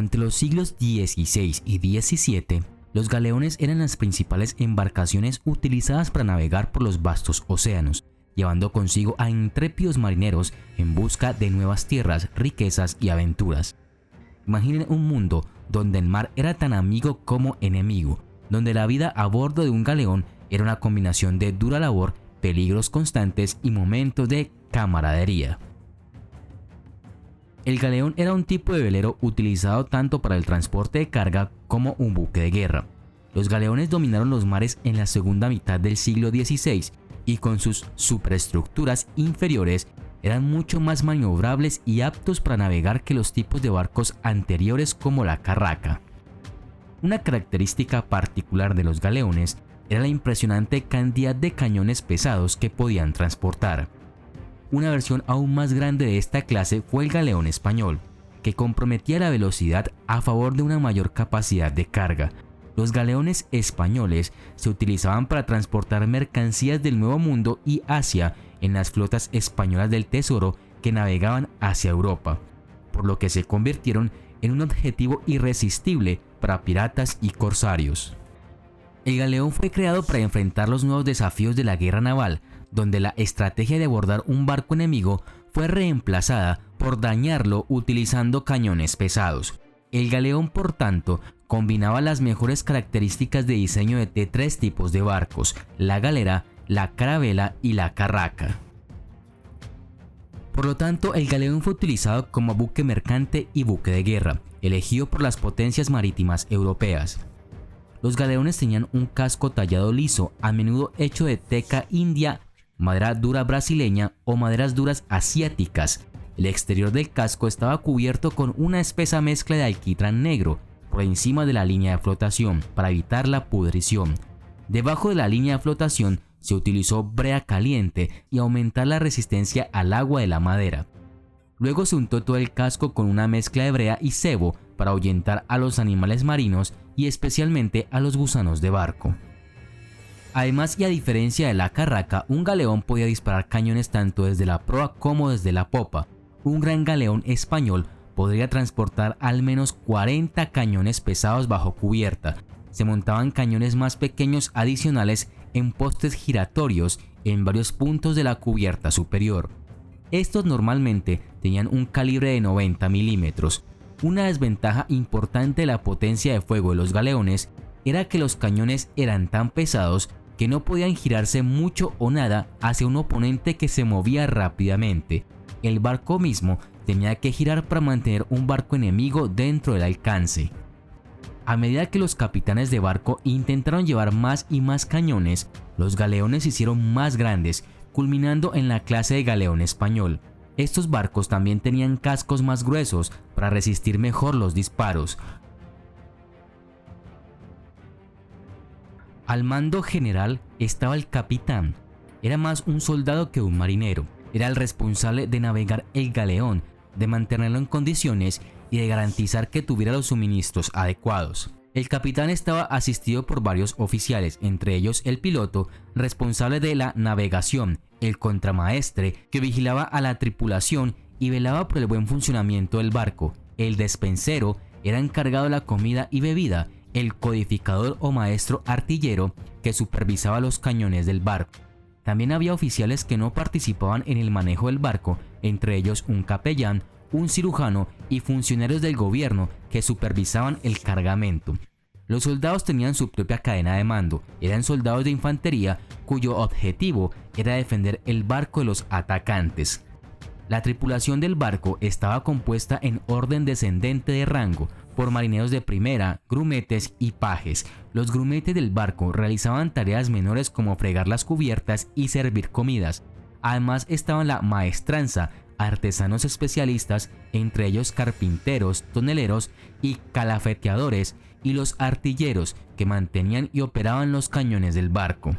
Durante los siglos XVI y XVII, los galeones eran las principales embarcaciones utilizadas para navegar por los vastos océanos, llevando consigo a intrépidos marineros en busca de nuevas tierras, riquezas y aventuras. Imaginen un mundo donde el mar era tan amigo como enemigo, donde la vida a bordo de un galeón era una combinación de dura labor, peligros constantes y momentos de camaradería. El galeón era un tipo de velero utilizado tanto para el transporte de carga como un buque de guerra. Los galeones dominaron los mares en la segunda mitad del siglo XVI y con sus superestructuras inferiores eran mucho más maniobrables y aptos para navegar que los tipos de barcos anteriores como la carraca. Una característica particular de los galeones era la impresionante cantidad de cañones pesados que podían transportar. Una versión aún más grande de esta clase fue el galeón español, que comprometía la velocidad a favor de una mayor capacidad de carga. Los galeones españoles se utilizaban para transportar mercancías del Nuevo Mundo y Asia en las flotas españolas del Tesoro que navegaban hacia Europa, por lo que se convirtieron en un objetivo irresistible para piratas y corsarios. El galeón fue creado para enfrentar los nuevos desafíos de la guerra naval, donde la estrategia de abordar un barco enemigo fue reemplazada por dañarlo utilizando cañones pesados. El galeón, por tanto, combinaba las mejores características de diseño de tres tipos de barcos: la galera, la carabela y la carraca. Por lo tanto, el galeón fue utilizado como buque mercante y buque de guerra, elegido por las potencias marítimas europeas. Los galeones tenían un casco tallado liso, a menudo hecho de teca india, madera dura brasileña o maderas duras asiáticas. El exterior del casco estaba cubierto con una espesa mezcla de alquitrán negro por encima de la línea de flotación para evitar la pudrición. Debajo de la línea de flotación se utilizó brea caliente y aumentar la resistencia al agua de la madera. Luego se untó todo el casco con una mezcla de brea y sebo para ahuyentar a los animales marinos y especialmente a los gusanos de barco. Además, y a diferencia de la carraca, un galeón podía disparar cañones tanto desde la proa como desde la popa. Un gran galeón español podría transportar al menos 40 cañones pesados bajo cubierta. Se montaban cañones más pequeños adicionales en postes giratorios en varios puntos de la cubierta superior. Estos normalmente tenían un calibre de 90 milímetros. Una desventaja importante de la potencia de fuego de los galeones era que los cañones eran tan pesados que no podían girarse mucho o nada hacia un oponente que se movía rápidamente. El barco mismo tenía que girar para mantener un barco enemigo dentro del alcance. A medida que los capitanes de barco intentaron llevar más y más cañones, los galeones se hicieron más grandes, culminando en la clase de galeón español. Estos barcos también tenían cascos más gruesos para resistir mejor los disparos. Al mando general estaba el capitán. Era más un soldado que un marinero. Era el responsable de navegar el galeón, de mantenerlo en condiciones y de garantizar que tuviera los suministros adecuados. El capitán estaba asistido por varios oficiales, entre ellos el piloto, responsable de la navegación, el contramaestre, que vigilaba a la tripulación y velaba por el buen funcionamiento del barco, el despensero era encargado de la comida y bebida, el codificador o maestro artillero, que supervisaba los cañones del barco. También había oficiales que no participaban en el manejo del barco, entre ellos un capellán, un cirujano y funcionarios del gobierno que supervisaban el cargamento. Los soldados tenían su propia cadena de mando, eran soldados de infantería cuyo objetivo era defender el barco de los atacantes. La tripulación del barco estaba compuesta en orden descendente de rango por marineros de primera, grumetes y pajes. Los grumetes del barco realizaban tareas menores como fregar las cubiertas y servir comidas. Además estaban la maestranza, artesanos especialistas, entre ellos carpinteros, toneleros y calafeteadores, y los artilleros que mantenían y operaban los cañones del barco.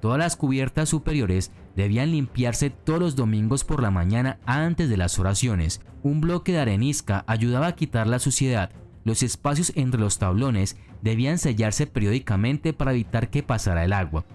Todas las cubiertas superiores debían limpiarse todos los domingos por la mañana antes de las oraciones. Un bloque de arenisca ayudaba a quitar la suciedad. Los espacios entre los tablones debían sellarse periódicamente para evitar que pasara el agua.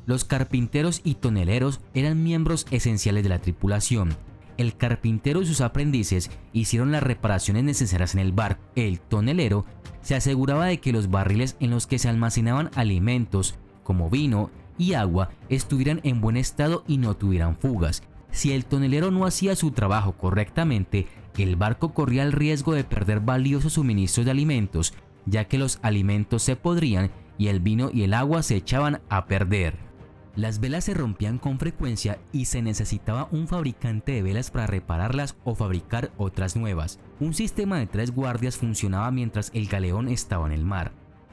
Los carpinteros y toneleros eran miembros esenciales de la tripulación. El carpintero y sus aprendices hicieron las reparaciones necesarias en el barco. El tonelero se aseguraba de que los barriles en los que se almacenaban alimentos, como vino y agua, estuvieran en buen estado y no tuvieran fugas. Si el tonelero no hacía su trabajo correctamente, el barco corría el riesgo de perder valiosos suministros de alimentos, ya que los alimentos se podrían y el vino y el agua se echaban a perder. Las velas se rompían con frecuencia y se necesitaba un fabricante de velas para repararlas o fabricar otras nuevas. Un sistema de 3 guardias funcionaba mientras el galeón estaba en el mar.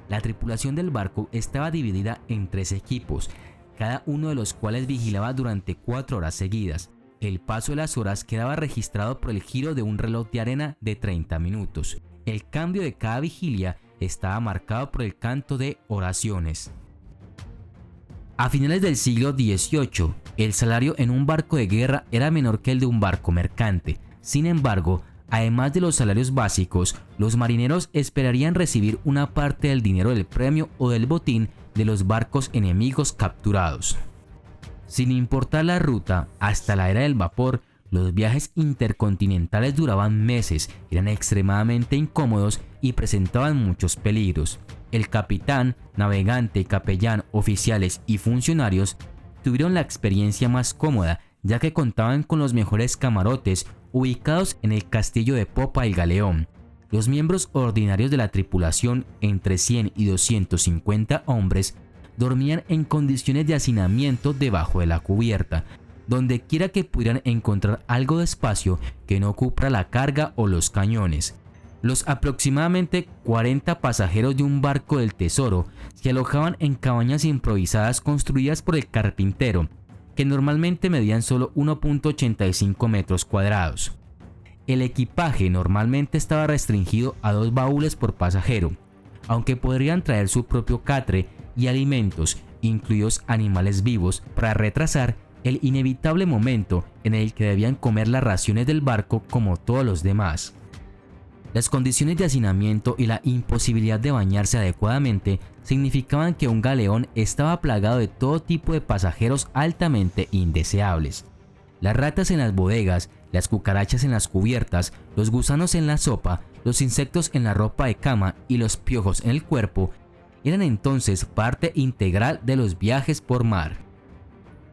La tripulación del barco estaba dividida en 3 equipos, cada uno de los cuales vigilaba durante 4 horas seguidas. El paso de las horas quedaba registrado por el giro de un reloj de arena de 30 minutos. El cambio de cada vigilia estaba marcado por el canto de oraciones. A finales del siglo XVIII, el salario en un barco de guerra era menor que el de un barco mercante. Sin embargo, además de los salarios básicos, los marineros esperarían recibir una parte del dinero del premio o del botín de los barcos enemigos capturados. Sin importar la ruta, hasta la era del vapor, los viajes intercontinentales duraban meses, eran extremadamente incómodos y presentaban muchos peligros. El capitán, navegante, capellán, oficiales y funcionarios tuvieron la experiencia más cómoda, ya que contaban con los mejores camarotes ubicados en el castillo de popa del galeón. Los miembros ordinarios de la tripulación, entre 100 y 250 hombres, dormían en condiciones de hacinamiento debajo de la cubierta, donde quiera que pudieran encontrar algo de espacio que no ocupara la carga o los cañones. Los aproximadamente 40 pasajeros de un barco del tesoro se alojaban en cabañas improvisadas construidas por el carpintero, que normalmente medían solo 1.85 metros cuadrados. El equipaje normalmente estaba restringido a 2 baúles por pasajero, aunque podrían traer su propio catre y alimentos, incluidos animales vivos, para retrasar el inevitable momento en el que debían comer las raciones del barco como todos los demás. Las condiciones de hacinamiento y la imposibilidad de bañarse adecuadamente significaban que un galeón estaba plagado de todo tipo de pasajeros altamente indeseables. Las ratas en las bodegas, las cucarachas en las cubiertas, los gusanos en la sopa, los insectos en la ropa de cama y los piojos en el cuerpo eran entonces parte integral de los viajes por mar.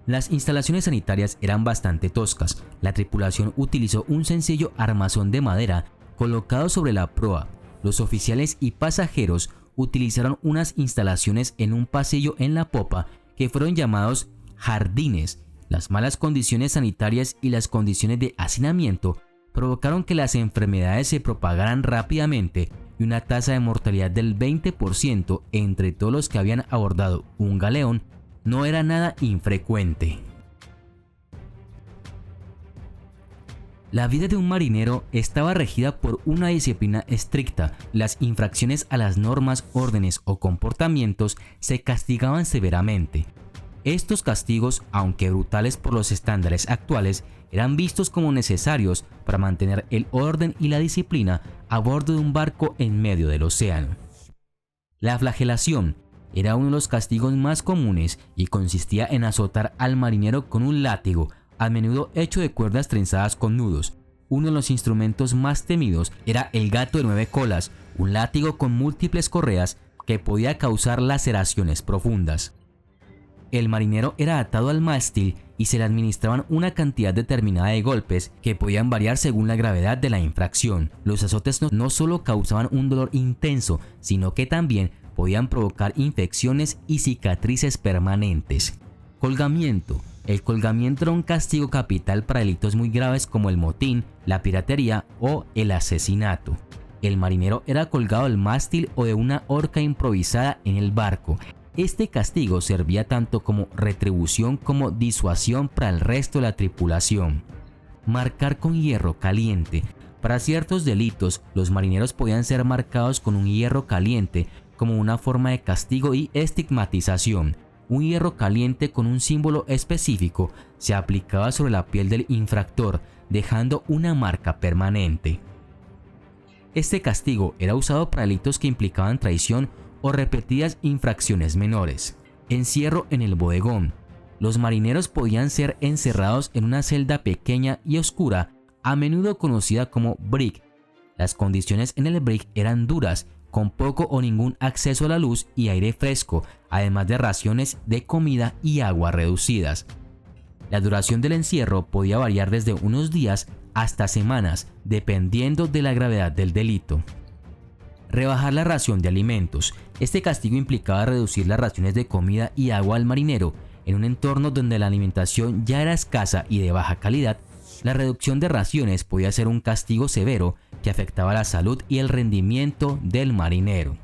Las instalaciones sanitarias eran bastante toscas. La tripulación utilizó un sencillo armazón de madera colocado sobre la proa. Los oficiales y pasajeros utilizaron unas instalaciones en un pasillo en la popa que fueron llamados jardines. Las malas condiciones sanitarias y las condiciones de hacinamiento provocaron que las enfermedades se propagaran rápidamente y una tasa de mortalidad del 20% entre todos los que habían abordado un galeón no era nada infrecuente. La vida de un marinero estaba regida por una disciplina estricta. Las infracciones a las normas, órdenes o comportamientos se castigaban severamente. Estos castigos, aunque brutales por los estándares actuales, eran vistos como necesarios para mantener el orden y la disciplina a bordo de un barco en medio del océano. La flagelación era uno de los castigos más comunes y consistía en azotar al marinero con un látigo, a menudo hecho de cuerdas trenzadas con nudos. Uno de los instrumentos más temidos era el gato de 9 colas, un látigo con múltiples correas que podía causar laceraciones profundas. El marinero era atado al mástil y se le administraban una cantidad determinada de golpes que podían variar según la gravedad de la infracción. Los azotes no solo causaban un dolor intenso, sino que también podían provocar infecciones y cicatrices permanentes. Colgamiento. El colgamiento era un castigo capital para delitos muy graves como el motín, la piratería o el asesinato. El marinero era colgado del mástil o de una horca improvisada en el barco. Este castigo servía tanto como retribución como disuasión para el resto de la tripulación. Marcar con hierro caliente. Para ciertos delitos, los marineros podían ser marcados con un hierro caliente como una forma de castigo y estigmatización. Un hierro caliente con un símbolo específico se aplicaba sobre la piel del infractor, dejando una marca permanente. Este castigo era usado para delitos que implicaban traición o repetidas infracciones menores. Encierro en el bodegón. Los marineros podían ser encerrados en una celda pequeña y oscura, a menudo conocida como brig. Las condiciones en el brig eran duras, con poco o ningún acceso a la luz y aire fresco, además de raciones de comida y agua reducidas. La duración del encierro podía variar desde unos días hasta semanas, dependiendo de la gravedad del delito. Rebajar la ración de alimentos. Este castigo implicaba reducir las raciones de comida y agua al marinero. En un entorno donde la alimentación ya era escasa y de baja calidad, la reducción de raciones podía ser un castigo severo que afectaba la salud y el rendimiento del marinero.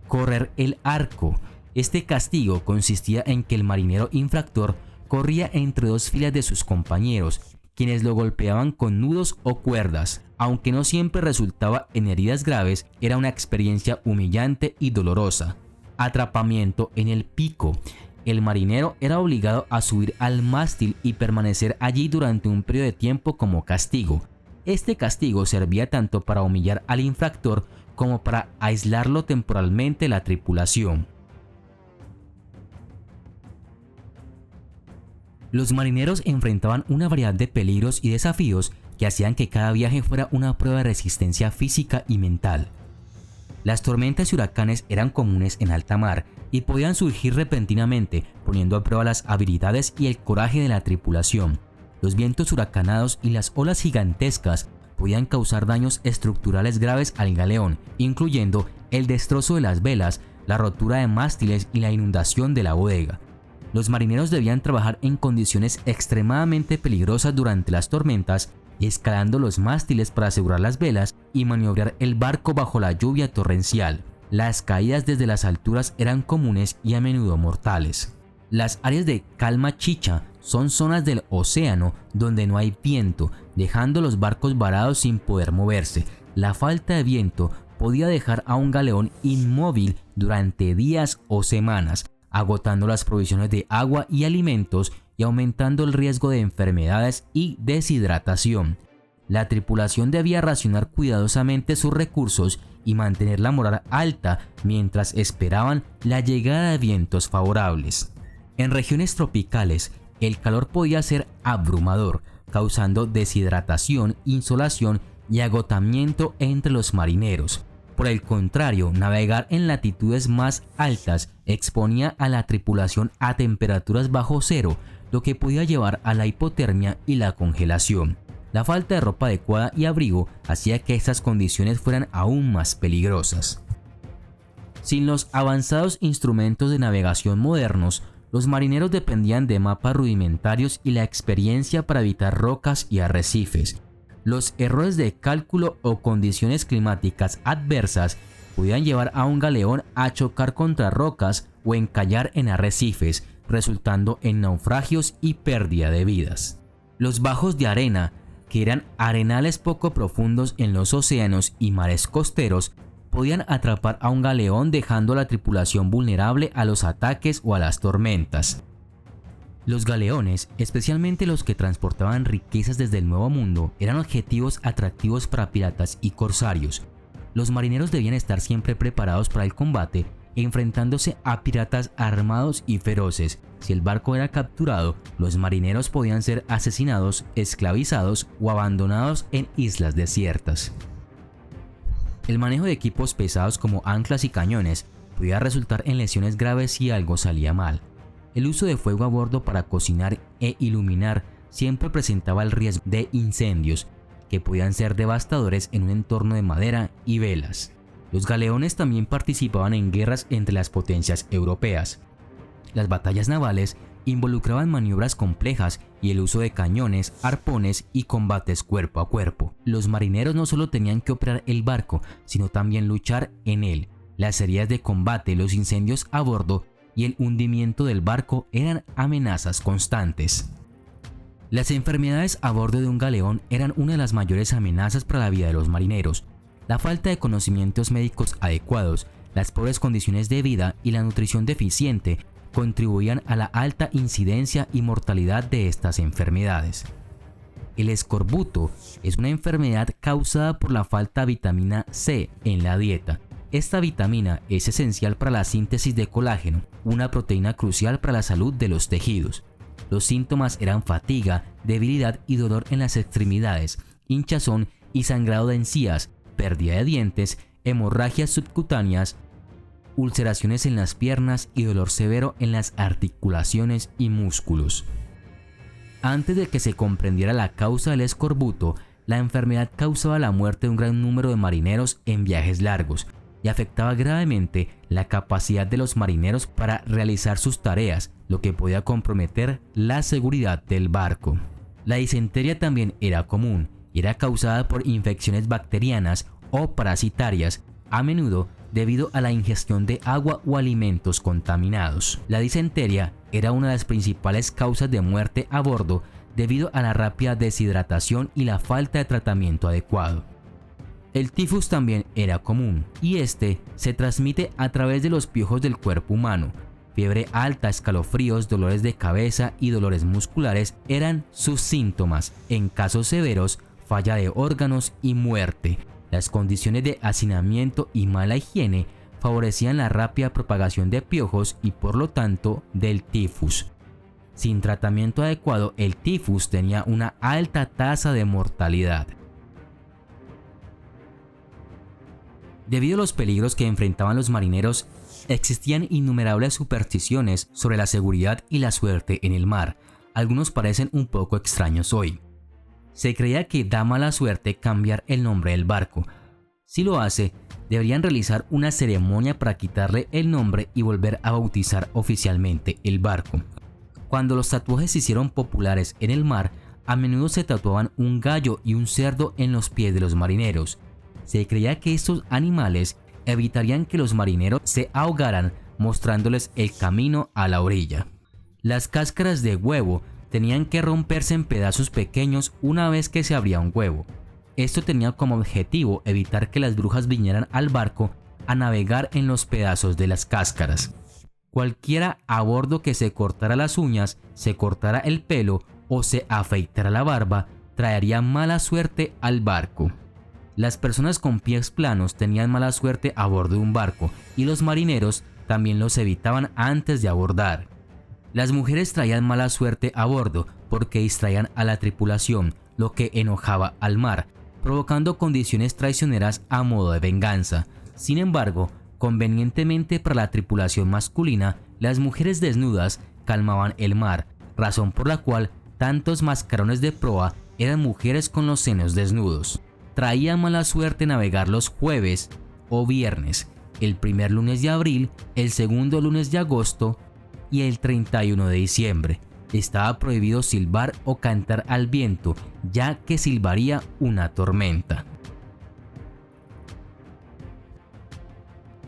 Correr el arco. Este castigo consistía en que el marinero infractor corría entre dos filas de sus compañeros, quienes lo golpeaban con nudos o cuerdas. Aunque no siempre resultaba en heridas graves, era una experiencia humillante y dolorosa. Atrapamiento en el pico. El marinero era obligado a subir al mástil y permanecer allí durante un periodo de tiempo como castigo. Este castigo servía tanto para humillar al infractor como para aislarlo temporalmente de la tripulación. Los marineros enfrentaban una variedad de peligros y desafíos que hacían que cada viaje fuera una prueba de resistencia física y mental. Las tormentas y huracanes eran comunes en alta mar y podían surgir repentinamente, poniendo a prueba las habilidades y el coraje de la tripulación. Los vientos huracanados y las olas gigantescas podían causar daños estructurales graves al galeón, incluyendo el destrozo de las velas, la rotura de mástiles y la inundación de la bodega. Los marineros debían trabajar en condiciones extremadamente peligrosas durante las tormentas, escalando los mástiles para asegurar las velas y maniobrar el barco bajo la lluvia torrencial. Las caídas desde las alturas eran comunes y a menudo mortales. Las áreas de calma chicha son zonas del océano donde no hay viento, dejando los barcos varados sin poder moverse. La falta de viento podía dejar a un galeón inmóvil durante días o semanas, agotando las provisiones de agua y alimentos y aumentando el riesgo de enfermedades y deshidratación. La tripulación debía racionar cuidadosamente sus recursos y mantener la moral alta mientras esperaban la llegada de vientos favorables. En regiones tropicales, el calor podía ser abrumador, causando deshidratación, insolación y agotamiento entre los marineros. Por el contrario, navegar en latitudes más altas exponía a la tripulación a temperaturas bajo cero, lo que podía llevar a la hipotermia y la congelación. La falta de ropa adecuada y abrigo hacía que estas condiciones fueran aún más peligrosas. Sin los avanzados instrumentos de navegación modernos, los marineros dependían de mapas rudimentarios y la experiencia para evitar rocas y arrecifes. Los errores de cálculo o condiciones climáticas adversas podían llevar a un galeón a chocar contra rocas o encallar en arrecifes, resultando en naufragios y pérdida de vidas. Los bajos de arena, que eran arenales poco profundos en los océanos y mares costeros, podían atrapar a un galeón dejando a la tripulación vulnerable a los ataques o a las tormentas. Los galeones, especialmente los que transportaban riquezas desde el Nuevo Mundo, eran objetivos atractivos para piratas y corsarios. Los marineros debían estar siempre preparados para el combate, enfrentándose a piratas armados y feroces. Si el barco era capturado, los marineros podían ser asesinados, esclavizados o abandonados en islas desiertas. El manejo de equipos pesados como anclas y cañones podía resultar en lesiones graves si algo salía mal. El uso de fuego a bordo para cocinar e iluminar siempre presentaba el riesgo de incendios, que podían ser devastadores en un entorno de madera y velas. Los galeones también participaban en guerras entre las potencias europeas. Las batallas navales involucraban maniobras complejas y el uso de cañones, arpones y combates cuerpo a cuerpo. Los marineros no solo tenían que operar el barco, sino también luchar en él. Las heridas de combate, los incendios a bordo y el hundimiento del barco eran amenazas constantes. Las enfermedades a bordo de un galeón eran una de las mayores amenazas para la vida de los marineros. La falta de conocimientos médicos adecuados, las pobres condiciones de vida y la nutrición deficiente contribuían a la alta incidencia y mortalidad de estas enfermedades. El escorbuto es una enfermedad causada por la falta de vitamina C en la dieta. Esta vitamina es esencial para la síntesis de colágeno, una proteína crucial para la salud de los tejidos. Los síntomas eran fatiga, debilidad y dolor en las extremidades, hinchazón y sangrado de encías, pérdida de dientes, hemorragias subcutáneas, ulceraciones en las piernas y dolor severo en las articulaciones y músculos. Antes de que se comprendiera la causa del escorbuto, la enfermedad causaba la muerte de un gran número de marineros en viajes largos y afectaba gravemente la capacidad de los marineros para realizar sus tareas, lo que podía comprometer la seguridad del barco. La disentería también era común y era causada por infecciones bacterianas o parasitarias, a menudo debido a la ingestión de agua o alimentos contaminados. La disentería era una de las principales causas de muerte a bordo debido a la rápida deshidratación y la falta de tratamiento adecuado. El tifus también era común y este se transmite a través de los piojos del cuerpo humano. Fiebre alta, escalofríos, dolores de cabeza y dolores musculares eran sus síntomas. En casos severos, falla de órganos y muerte. Las condiciones de hacinamiento y mala higiene favorecían la rápida propagación de piojos y por lo tanto del tifus. Sin tratamiento adecuado, el tifus tenía una alta tasa de mortalidad. Debido a los peligros que enfrentaban los marineros, existían innumerables supersticiones sobre la seguridad y la suerte en el mar. Algunos parecen un poco extraños hoy. Se creía que da mala suerte cambiar el nombre del barco. Si lo hace, deberían realizar una ceremonia para quitarle el nombre y volver a bautizar oficialmente el barco. Cuando los tatuajes se hicieron populares en el mar, a menudo se tatuaban un gallo y un cerdo en los pies de los marineros. Se creía que estos animales evitarían que los marineros se ahogaran, mostrándoles el camino a la orilla. Las cáscaras de huevo tenían que romperse en pedazos pequeños una vez que se abría un huevo. Esto tenía como objetivo evitar que las brujas vinieran al barco a navegar en los pedazos de las cáscaras. Cualquiera a bordo que se cortara las uñas, se cortara el pelo o se afeitara la barba traería mala suerte al barco. Las personas con pies planos tenían mala suerte a bordo de un barco y los marineros también los evitaban antes de abordar. Las mujeres traían mala suerte a bordo porque distraían a la tripulación, lo que enojaba al mar, provocando condiciones traicioneras a modo de venganza. Sin embargo, convenientemente para la tripulación masculina, las mujeres desnudas calmaban el mar, razón por la cual tantos mascarones de proa eran mujeres con los senos desnudos. Traía mala suerte navegar los jueves o viernes, el primer lunes de abril, el segundo lunes de agosto y el 31 de diciembre. Estaba prohibido silbar o cantar al viento, ya que silbaría una tormenta.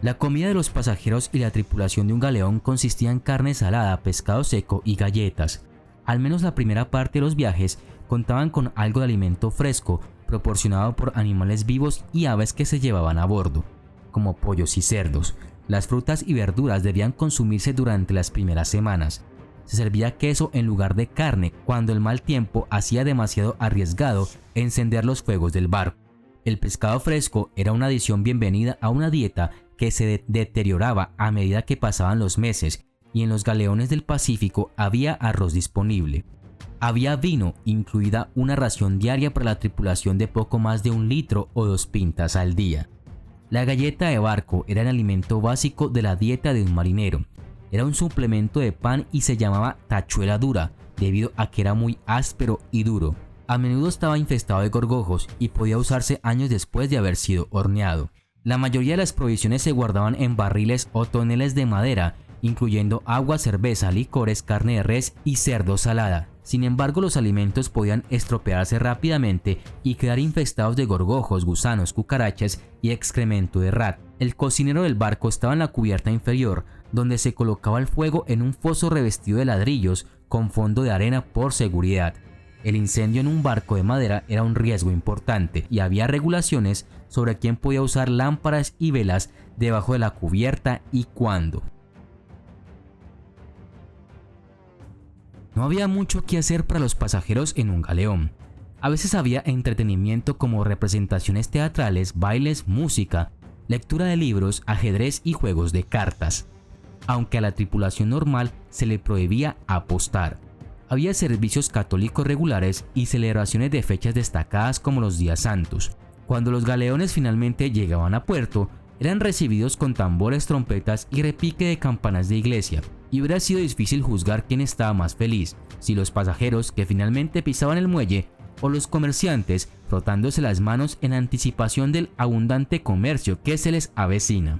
La comida de los pasajeros y la tripulación de un galeón consistía en carne salada, pescado seco y galletas. Al menos la primera parte de los viajes contaban con algo de alimento fresco, proporcionado por animales vivos y aves que se llevaban a bordo, como pollos y cerdos. Las frutas y verduras debían consumirse durante las primeras semanas. Se servía queso en lugar de carne cuando el mal tiempo hacía demasiado arriesgado encender los fuegos del barco. El pescado fresco era una adición bienvenida a una dieta que se deterioraba a medida que pasaban los meses, y en los galeones del Pacífico había arroz disponible. Había vino, incluida una ración diaria para la tripulación de poco más de 1 litro o 2 pintas al día. La galleta de barco era el alimento básico de la dieta de un marinero. Era un suplemento de pan y se llamaba tachuela dura, debido a que era muy áspero y duro. A menudo estaba infestado de gorgojos y podía usarse años después de haber sido horneado. La mayoría de las provisiones se guardaban en barriles o toneles de madera, incluyendo agua, cerveza, licores, carne de res y cerdo salada. Sin embargo, los alimentos podían estropearse rápidamente y quedar infestados de gorgojos, gusanos, cucarachas y excremento de ratas. El cocinero del barco estaba en la cubierta inferior, donde se colocaba el fuego en un foso revestido de ladrillos con fondo de arena por seguridad. El incendio en un barco de madera era un riesgo importante y había regulaciones sobre quién podía usar lámparas y velas debajo de la cubierta y cuándo. No había mucho que hacer para los pasajeros en un galeón. A veces había entretenimiento como representaciones teatrales, bailes, música, lectura de libros, ajedrez y juegos de cartas, aunque a la tripulación normal se le prohibía apostar. había servicios católicos regulares y celebraciones de fechas destacadas como los días santos. Cuando los galeones finalmente llegaban a puerto, eran recibidos con tambores, trompetas y repique de campanas de iglesia, y hubiera sido difícil juzgar quién estaba más feliz, si los pasajeros que finalmente pisaban el muelle o los comerciantes frotándose las manos en anticipación del abundante comercio que se les avecina.